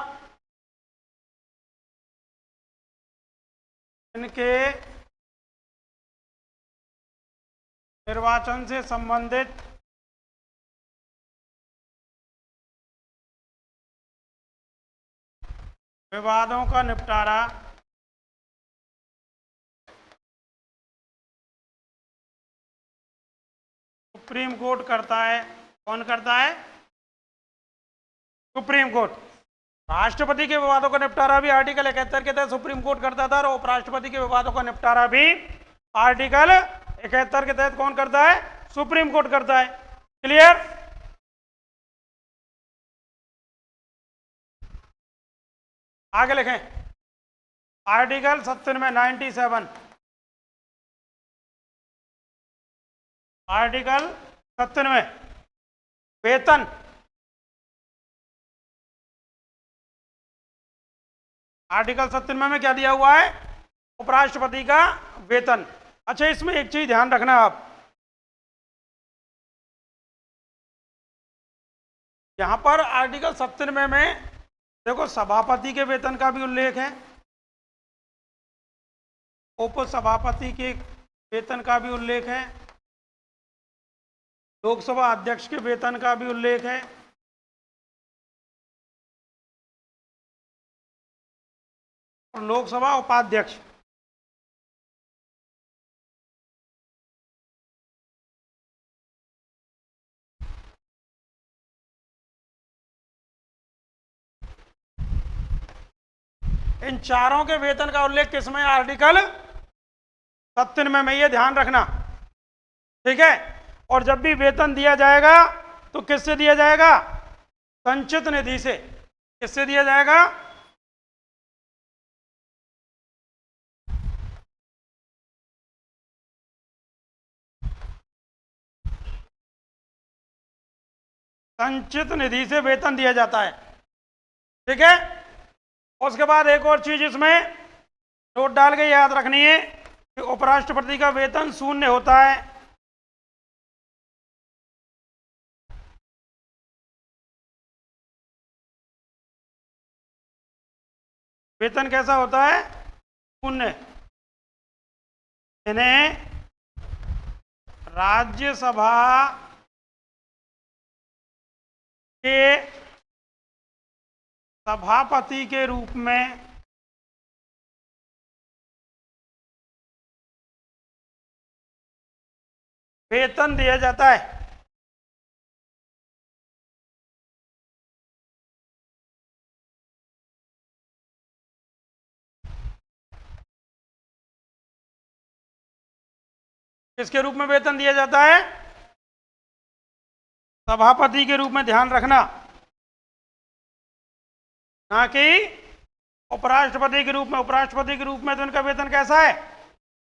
इनके निर्वाचन से संबंधित विवादों का निपटारा सुप्रीम कोर्ट करता है। कौन करता है? Supreme court. राष्ट्रपति के विवादों का निपटारा भी आर्टिकल 71 के तहत सुप्रीम कोर्ट करता था, और उपराष्ट्रपति के विवादों का निपटारा भी आर्टिकल 71 के तहत कौन करता है? सुप्रीम कोर्ट करता है। क्लियर? आगे लिखें आर्टिकल 97 आर्टिकल 97 वेतन। आर्टिकल 97 में क्या दिया हुआ है? उपराष्ट्रपति का वेतन। अच्छा, इसमें एक चीज ध्यान रखना आप, यहां पर आर्टिकल 97 में देखो सभापति के वेतन का भी उल्लेख है, उपसभापति के वेतन का भी उल्लेख है, लोकसभा अध्यक्ष के वेतन का भी उल्लेख है, और लोकसभा उपाध्यक्ष। इन चारों के वेतन का उल्लेख किसमें? आर्टिकल 97 में। ये ध्यान रखना, ठीक है? और जब भी वेतन दिया जाएगा तो किससे दिया जाएगा? संचित निधि से। किससे दिया जाएगा? संचित निधि से वेतन दिया जाता है, ठीक है? उसके बाद एक और चीज इसमें नोट डाल के याद रखनी है कि उपराष्ट्रपति का वेतन शून्य होता है। वेतन कैसा होता है? शून्य। इन्हें राज्यसभा के सभापति के रूप में वेतन दिया जाता है। किसके रूप में वेतन दिया जाता है? सभापति के रूप में, ध्यान रखना, ना कि उपराष्ट्रपति के रूप में। उपराष्ट्रपति के रूप में तो इनका वेतन कैसा है?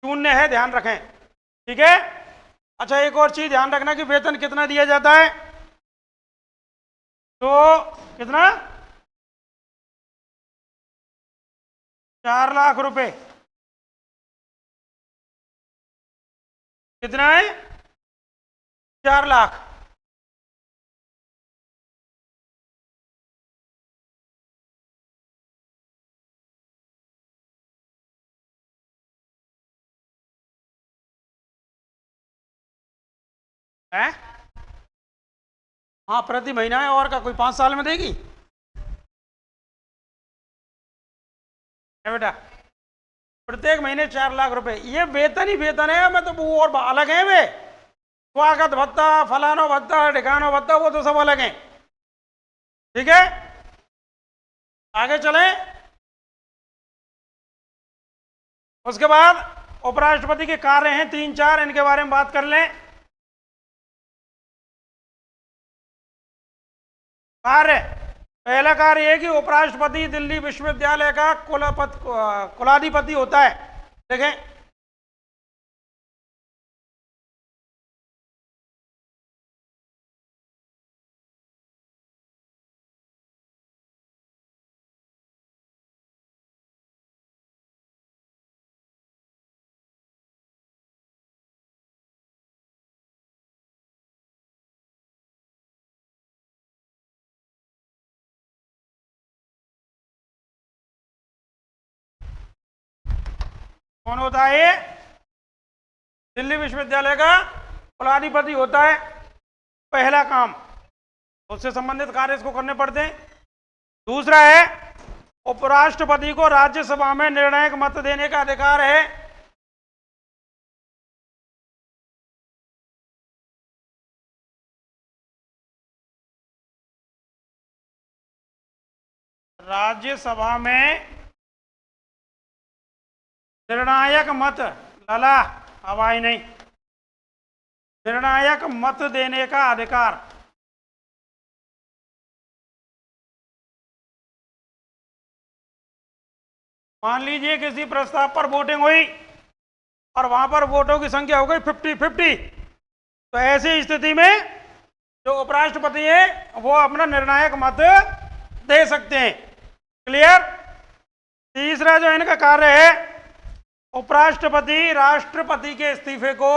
शून्य है, ध्यान रखें, ठीक है? अच्छा, एक और चीज ध्यान रखना कि वेतन कितना दिया जाता है? तो कितना? 4 लाख रुपए। कितना है? 4 लाख। है? हाँ, प्रति महीना है। और का कोई 5 साल में देगी? है बेटा, प्रत्येक महीने 4 लाख रुपए। ये वेतन ही वेतन है, मैं तो वो और अलग है वे, स्वागत भत्ता, फलानो भत्ता, ठिकानो भत्ता, वो तो सब अलग हैं, ठीक है? आगे चलें। उसके बाद उपराष्ट्रपति के कार्य हैं 3-4, इनके बारे में बात कर लें। कार्य, पहला कार्य है कि उपराष्ट्रपति दिल्ली विश्वविद्यालय का कुलाधिपति होता है। देखें, कौन होता है? ये दिल्ली विश्वविद्यालय का कुलाधिपति होता है। पहला काम, उससे संबंधित कार्य इसको करने पड़ते हैं। दूसरा है, उपराष्ट्रपति को राज्यसभा में निर्णायक मत देने का अधिकार है। राज्यसभा में निर्णायक मत, लला हवाई नहीं, निर्णायक मत देने का अधिकार। मान लीजिए किसी प्रस्ताव पर वोटिंग हुई और वहां पर वोटों की संख्या हो गई 50-50, तो ऐसी स्थिति में जो उपराष्ट्रपति है वो अपना निर्णायक मत दे सकते हैं। क्लियर। तीसरा जो इनका कार्य है, उपराष्ट्रपति राष्ट्रपति के इस्तीफे को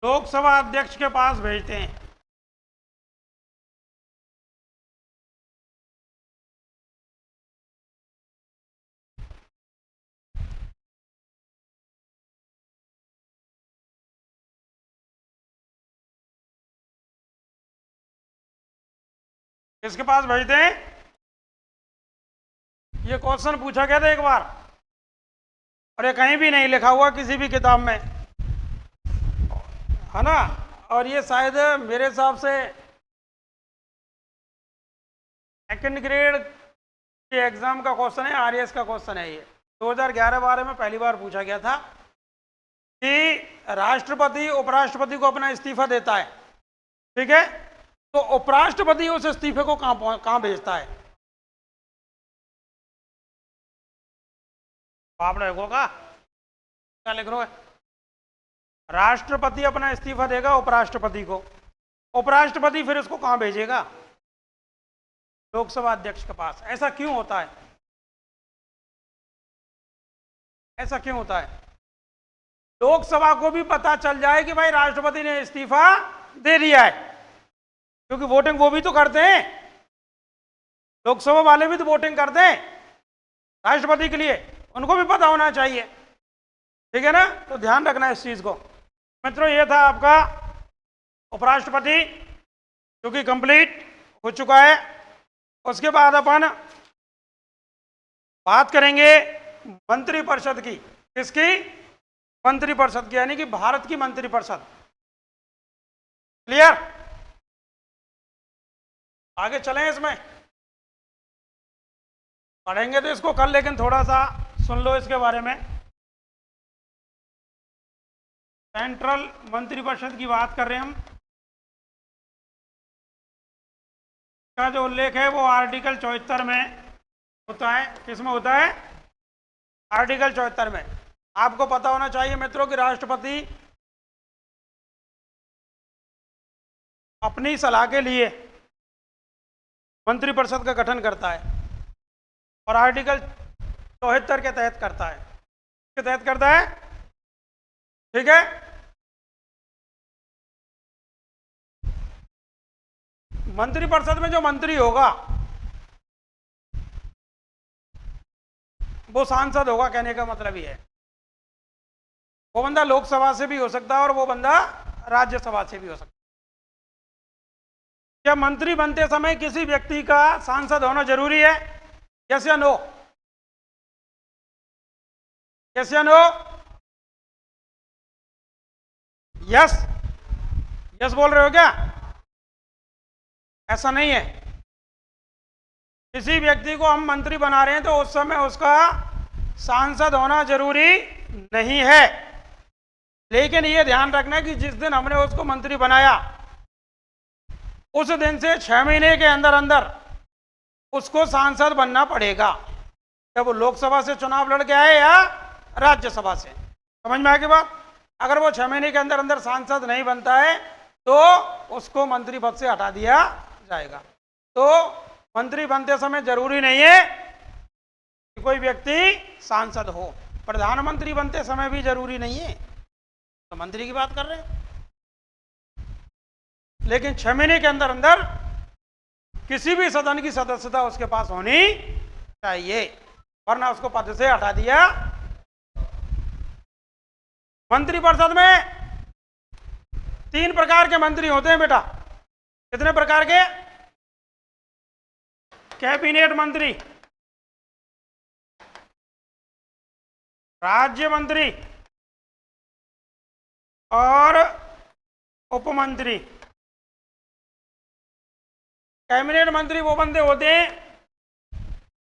लोकसभा अध्यक्ष के पास भेजते हैं। किसके पास भेजते हैं? ये क्वेश्चन पूछा गया था एक बार, और ये कहीं भी नहीं लिखा हुआ किसी भी किताब में, है ना। और ये शायद मेरे हिसाब से सेकंड ग्रेड के एग्जाम का क्वेश्चन है, आरएएस का क्वेश्चन है। ये 2011-12 में पहली बार पूछा गया था कि राष्ट्रपति उपराष्ट्रपति को अपना इस्तीफा देता है, ठीक है, तो उपराष्ट्रपति उस इस्तीफे को कहां भेजता है? आप लोगों का क्या लिख रहे हो? राष्ट्रपति अपना इस्तीफा देगा उपराष्ट्रपति को, उपराष्ट्रपति फिर उसको कहां भेजेगा? लोकसभा अध्यक्ष के पास। ऐसा क्यों होता है? ऐसा क्यों होता है? लोकसभा को भी पता चल जाए कि भाई राष्ट्रपति ने इस्तीफा दे दिया है, क्योंकि वोटिंग वो भी तो करते हैं, लोकसभा वाले भी तो वोटिंग करते हैं राष्ट्रपति के लिए, उनको भी पता होना चाहिए, ठीक है ना। तो ध्यान रखना इस चीज को। मित्रों, ये था आपका उपराष्ट्रपति, जो कि कंप्लीट हो चुका है। उसके बाद अपन बात करेंगे मंत्रिपरिषद की। किसकी? मंत्रिपरिषद की, यानी कि भारत की मंत्रिपरिषद। क्लियर? आगे चलें, इसमें पढ़ेंगे तो इसको कल, लेकिन थोड़ा सा सुन लो इसके बारे में। सेंट्रल मंत्रिपरिषद की बात कर रहे हैं हम। का जो उल्लेख है वो आर्टिकल 74 में होता है। किसमें होता है? आर्टिकल 74 में। आपको पता होना चाहिए मित्रों कि राष्ट्रपति अपनी सलाह के लिए मंत्रिपरिषद का गठन करता है, और आर्टिकल 74 के तहत करता है। के तहत करता है, ठीक है। मंत्रिपरिषद में जो मंत्री होगा वो सांसद होगा, कहने का मतलब ये है। वो बंदा लोकसभा से भी हो सकता है और वो बंदा राज्यसभा से भी हो सकता है। क्या मंत्री बनते समय किसी व्यक्ति का सांसद होना जरूरी है? यस या नो? यस या नो? यस यस बोल रहे हो क्या? ऐसा नहीं है। किसी व्यक्ति को हम मंत्री बना रहे हैं तो उस समय उसका सांसद होना जरूरी नहीं है, लेकिन यह ध्यान रखना कि जिस दिन हमने उसको मंत्री बनाया उस दिन से 6 महीने के अंदर अंदर उसको सांसद बनना पड़ेगा, जब वो लोकसभा से चुनाव लड़ के आए या राज्यसभा से। समझ में आ गई बात? अगर वो 6 महीने के अंदर अंदर सांसद नहीं बनता है तो उसको मंत्री पद से हटा दिया जाएगा। तो मंत्री बनते समय जरूरी नहीं है कि कोई व्यक्ति सांसद हो। प्रधानमंत्री बनते समय भी जरूरी नहीं है, तो मंत्री की बात कर रहे हैं। लेकिन 6 महीने के अंदर अंदर किसी भी सदन की सदस्यता उसके पास होनी चाहिए, वरना उसको पद से हटा दिया। मंत्रिपरिषद में 3 प्रकार के मंत्री होते हैं बेटा। कितने प्रकार के? कैबिनेट मंत्री, राज्य मंत्री और उपमंत्री। कैबिनेट मंत्री वो बंदे होते हैं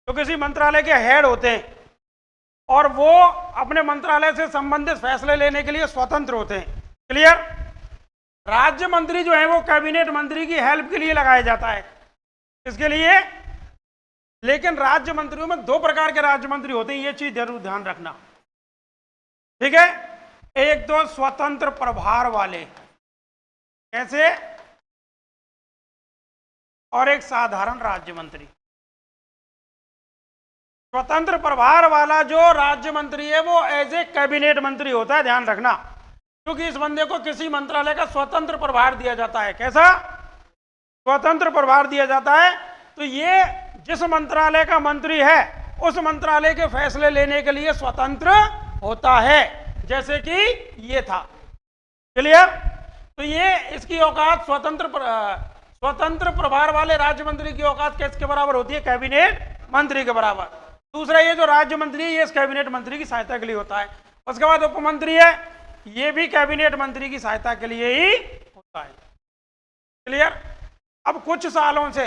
जो किसी मंत्रालय के हेड होते हैं और वो अपने मंत्रालय से संबंधित फैसले लेने के लिए स्वतंत्र होते हैं। क्लियर? राज्य मंत्री जो है वो कैबिनेट मंत्री की हेल्प के लिए लगाया जाता है। किसके लिए? लेकिन राज्य मंत्रियों में 2 प्रकार के राज्य मंत्री होते हैं, ये चीज जरूर ध्यान रखना। ठीक है? एक तो स्वतंत्र प्रभार वाले, कैसे? और एक साधारण राज्य मंत्री। स्वतंत्र प्रभार वाला जो राज्य मंत्री है वो एज ए कैबिनेट मंत्री होता है, ध्यान रखना, क्योंकि इस बंदे को किसी मंत्रालय का स्वतंत्र प्रभार दिया जाता है। कैसा? स्वतंत्र प्रभार दिया जाता है। तो ये जिस मंत्रालय का मंत्री है उस मंत्रालय के फैसले लेने के लिए स्वतंत्र होता है, जैसे कि ये था। क्लियर? तो ये इसकी औकात स्वतंत्र प्रभार वाले राज्य मंत्री की औकात किसके बराबर होती है? कैबिनेट मंत्री के बराबर। दूसरा, ये जो राज्य मंत्री है ये इस कैबिनेट मंत्री की सहायता के लिए होता है। उसके बाद उपमंत्री है, ये भी कैबिनेट मंत्री की सहायता के लिए ही होता है। क्लियर? अब कुछ सालों से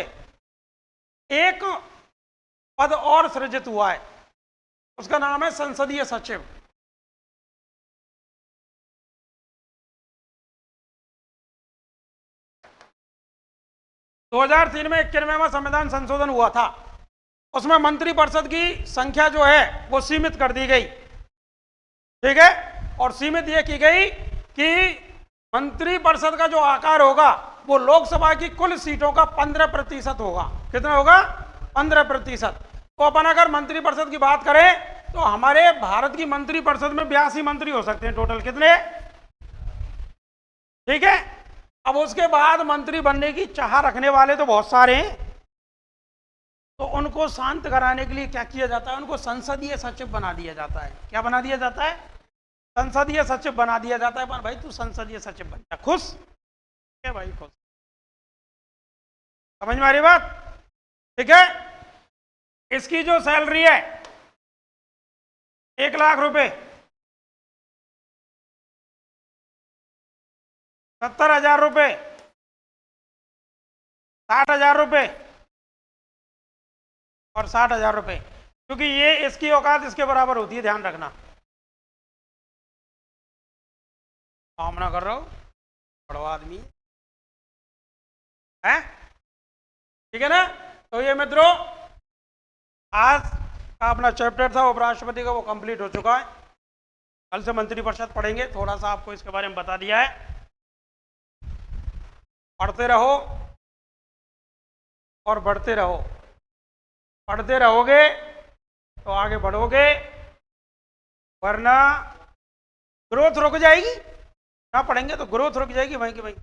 एक पद और सृजित हुआ है, उसका नाम है संसदीय सचिव। दो 2003 में 91वां संविधान संशोधन हुआ था, उसमें मंत्रिपरिषद की संख्या जो है वो सीमित कर दी गई। ठीक है? और सीमित ये की गई कि मंत्रिपरिषद का जो आकार होगा वो लोकसभा की कुल सीटों का 15% होगा। कितना होगा? 15%। तो अपन अगर मंत्रिपरिषद की बात करें तो हमारे भारत की मंत्रिपरिषद में 82 मंत्री हो सकते हैं टोटल। कितने? ठीक है? अब उसके बाद मंत्री बनने की चाह रखने वाले तो बहुत सारे हैं, तो उनको शांत कराने के लिए क्या किया जाता है? उनको संसदीय सचिव बना दिया जाता है। क्या बना दिया जाता है? संसदीय सचिव बना दिया जाता है। पर भाई तू संसदीय सचिव बन जा, खुश है भाई, खुश। समझ में आ रही बात? ठीक है? इसकी जो सैलरी है 1 लाख रुपए, 70,000 रुपए, 60,000 रुपए और 60,000 रुपए, क्योंकि ये इसकी औकात इसके बराबर होती है, ध्यान रखना। सामना कर रहा हूं, बड़ा आदमी है। ठीक है ना? तो ये मित्रों आज का अपना चैप्टर था उपराष्ट्रपति का, वो कंप्लीट हो चुका है। कल से मंत्रिपरिषद पढ़ेंगे, थोड़ा सा आपको इसके बारे में बता दिया है। पढ़ते रहो और बढ़ते रहो। पढ़ते रहोगे तो आगे बढ़ोगे, वरना ग्रोथ रुक जाएगी। ना पढ़ेंगे तो ग्रोथ रुक जाएगी, वहीं की वहीं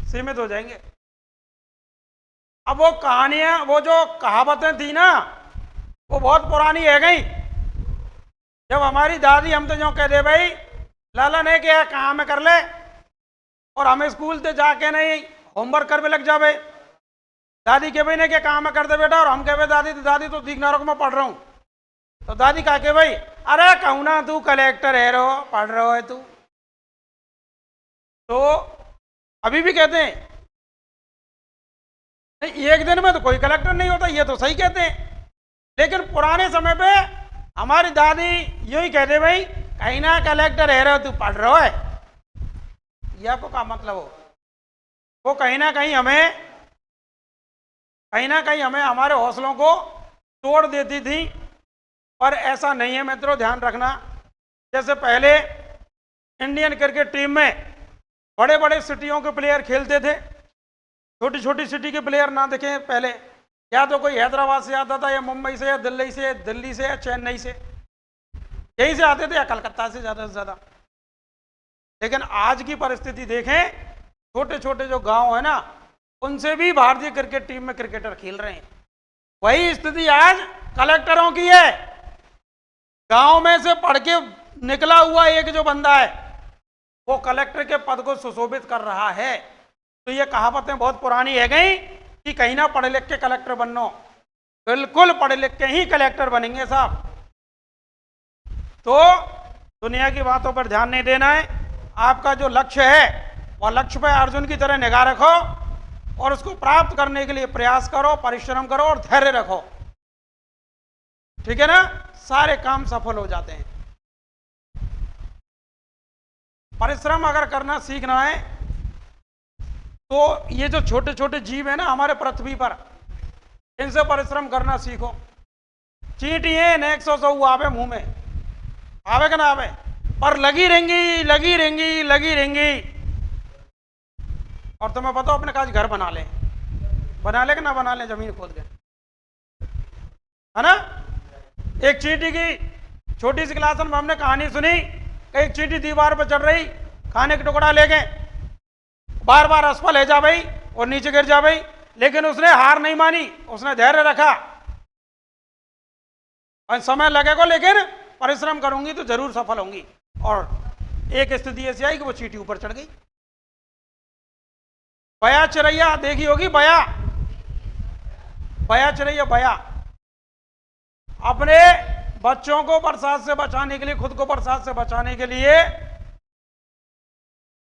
सीमित हो जाएंगे। अब वो कहानियां, वो जो कहावतें थी ना, वो बहुत पुरानी है गई। जब हमारी दादी हम तो जो कह दे भाई लाला ने क्या कहाँ में कर ले, और हमें स्कूल से जाके नहीं होमवर्क करने लग जावे। दादी के भाई ने क्या काम में कर दे बेटा, और हम कहे दादी तो दीख नरक में पढ़ रहा हूँ। तो दादी कहा के भाई अरे कहूँ ना तू कलेक्टर है रो, पढ़ रहा है तू। तो अभी भी कहते हैं नहीं, एक दिन में तो कोई कलेक्टर नहीं होता, ये तो सही कहते हैं। लेकिन पुराने समय पे हमारी दादी यूं ही कहते भाई कहीं ना कलेक्टर है रो, तू पढ़ रहा है। यह आपको क्या मतलब हो? वो कहीं ना कहीं हमें हमारे हौसलों को तोड़ देती थी, पर ऐसा नहीं है मित्रों, ध्यान रखना। जैसे पहले इंडियन क्रिकेट टीम में बड़े बड़े सिटियों के प्लेयर खेलते थे, छोटी छोटी सिटी के प्लेयर ना देखें पहले, या तो कोई हैदराबाद से आता था, या मुंबई से, या दिल्ली से, या चेन्नई से, यहीं से आते थे, या कलकत्ता से ज़्यादा से ज़्यादा। लेकिन आज की परिस्थिति देखें, छोटे छोटे जो गांव है ना, उनसे भी भारतीय क्रिकेट टीम में क्रिकेटर खेल रहे हैं। वही स्थिति आज कलेक्टरों की है। गांव में से पढ़ के निकला हुआ एक जो बंदा है वो कलेक्टर के पद को सुशोभित कर रहा है। तो ये कहावतें बहुत पुरानी है गई कि कहीं ना पढ़े लिख के कलेक्टर बननो, बिल्कुल पढ़े लिख के ही कलेक्टर बनेंगे साहब। तो दुनिया की बातों पर ध्यान नहीं देना है, आपका जो लक्ष्य है वह लक्ष्य पर अर्जुन की तरह निगाह रखो और उसको प्राप्त करने के लिए प्रयास करो, परिश्रम करो और धैर्य रखो, ठीक है ना। सारे काम सफल हो जाते हैं। परिश्रम अगर करना सीखना है तो ये जो छोटे छोटे जीव है ना हमारे पृथ्वी पर, इनसे परिश्रम करना सीखो। चींटियां नेक सौ आवे मुंह में, आवे कि ना आवे, पर लगी रहेंगी लगी रहेंगी लगी रहेंगी। और तुम्हें पता अपने काज घर बना ले कि ना बना ले, जमीन खोद के, है ना। एक चींटी की छोटी सी क्लास में हमने कहानी सुनी, एक चींटी दीवार पर चढ़ रही, खाने का टुकड़ा ले गए, बार बार असफल है जा भाई और नीचे गिर जा भाई, लेकिन उसने हार नहीं मानी, उसने धैर्य रखा। और समय लगेगा लेकिन परिश्रम करूंगी तो जरूर सफल होंगी। और एक स्थिति ऐसी आई कि वो चींटी ऊपर चढ़ गई। बया चिरैया देखी होगी, बया चिरैया, बया अपने बच्चों को बरसात से बचाने के लिए, खुद को बरसात से बचाने के लिए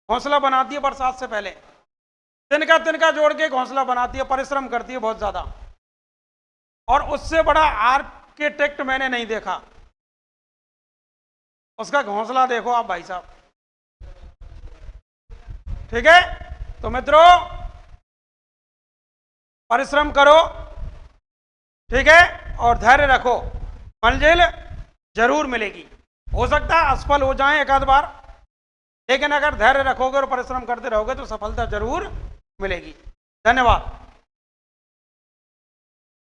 घोंसला बनाती है बरसात से पहले, तिनका जोड़ के घोंसला बनाती है, परिश्रम करती है बहुत ज्यादा। और उससे बड़ा आर्किटेक्ट मैंने नहीं देखा। उसका घोंसला देखो आप भाई साहब, ठीक है। तो मित्रों परिश्रम करो, ठीक है, और धैर्य रखो, मंजिल जरूर मिलेगी। हो सकता है असफल हो जाएं एक आध बार, लेकिन अगर धैर्य रखोगे और परिश्रम करते रहोगे तो सफलता जरूर मिलेगी। धन्यवाद।